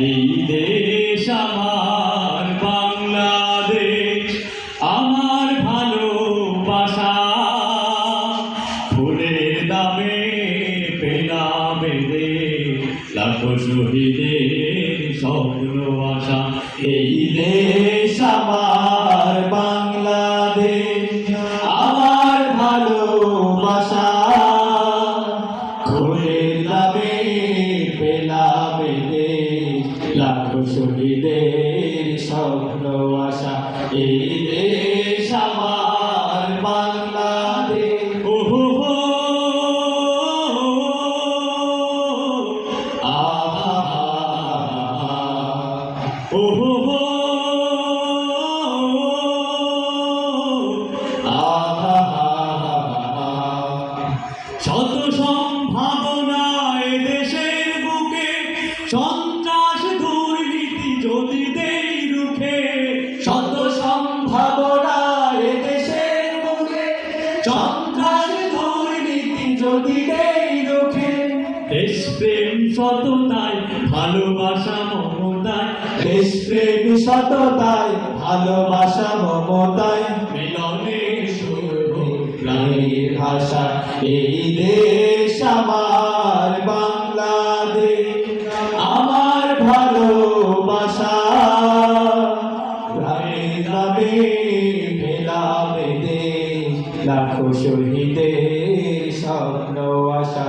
এই দেশ আমার বাংলাদেশ, আমার ভালোবাসা। ফুলের দামে পেলাম লাখো শহীদের স্বপ্ন আশা। এই দেশ আমার বাংলাদেশ, আমার ভালোবাসা। ফুলের দামে পেলাম লাখো শহীদের স্বপ্ন আশা। এই দেশ আমার বাংলাদেশ। ওহো হো আহা, ওহো হো আহা। শত সম্ভাবনায় দেশের বুকে সন্ত্রাস দুর্নীতি যদি দেই রুখে। শত সম্ভাবনায় দেশের বুকে সন্ত্রাস দুর্নীতি যদি দেই রুখে। দেশপ্রেম সততায় ভালোবাসা মমতায়, দেশপ্রেম সততায় ভালোবাসা মমতায় মিলনে প্রাণের ভাষা। এই দেশ আমার বাংলাদেশ, আমার ভালোবাসা। প্রাণের নামে পেলাম দেশ লাখো শহীদের স্বপ্ন আশা।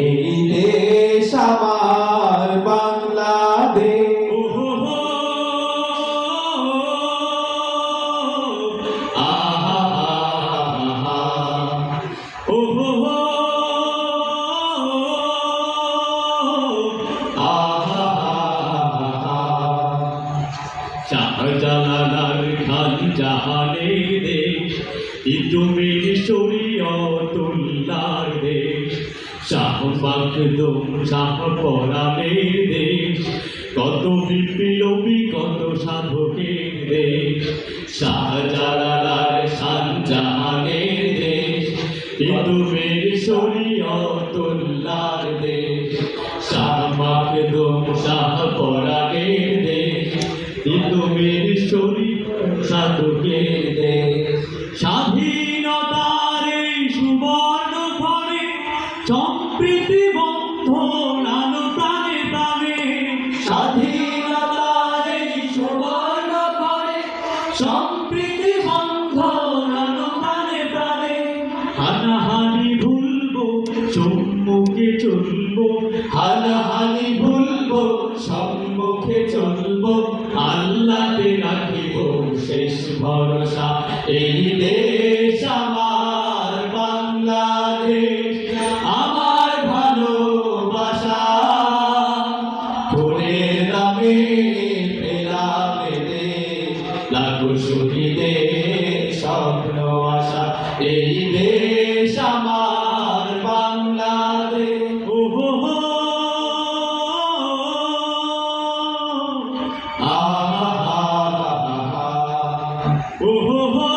এই দেশ আমার বাংলাদেশ। শাহজালাল খান জাহানের দেশ, ইতুমির শরীয়তুল্লাহর দেশ। শাহ মাখদুম শাহ পরাণের দেশ, কত বিপ্লবী কত সাধকের দেশ। শাহজালাল খান জাহানের দেশ, ইতুমির শরীয়তুল্লাহর দেশ। শাহ মাখদুম শাহ পরাণের দেশ, ইতুমির সাধকের দেশ। স্বাধীনতার এই সুবর্ণ ক্ষণে সম্প্রীতি বন্ধন আলো প্রাণে প্রাণে। স্বাধীনতার এই সুবর্ণ ক্ষণে সম্প্রীতি বন্ধন আলো প্রাণে প্রাণে। হানাহানি ভুলবো সম্মুখে চলবো, হানাহানি ভুলবো সম্মুখে চলবো। আল্লাহকে রাখিব শেষ ভরসা। এই দেশ আমার বাংলাদেশ, আমার ভালোবাসা। ফুলের দামে পেলাম দেশ লাখো শহীদের স্বপ্ন আশা। এই দেশ আমার বাংলাদেশ। ওহো হো ওহো হো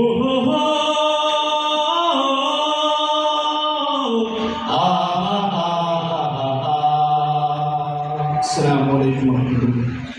ওহো হো আসসালামু আলাইকুম ওয়া রাহমাতুল্লাহ।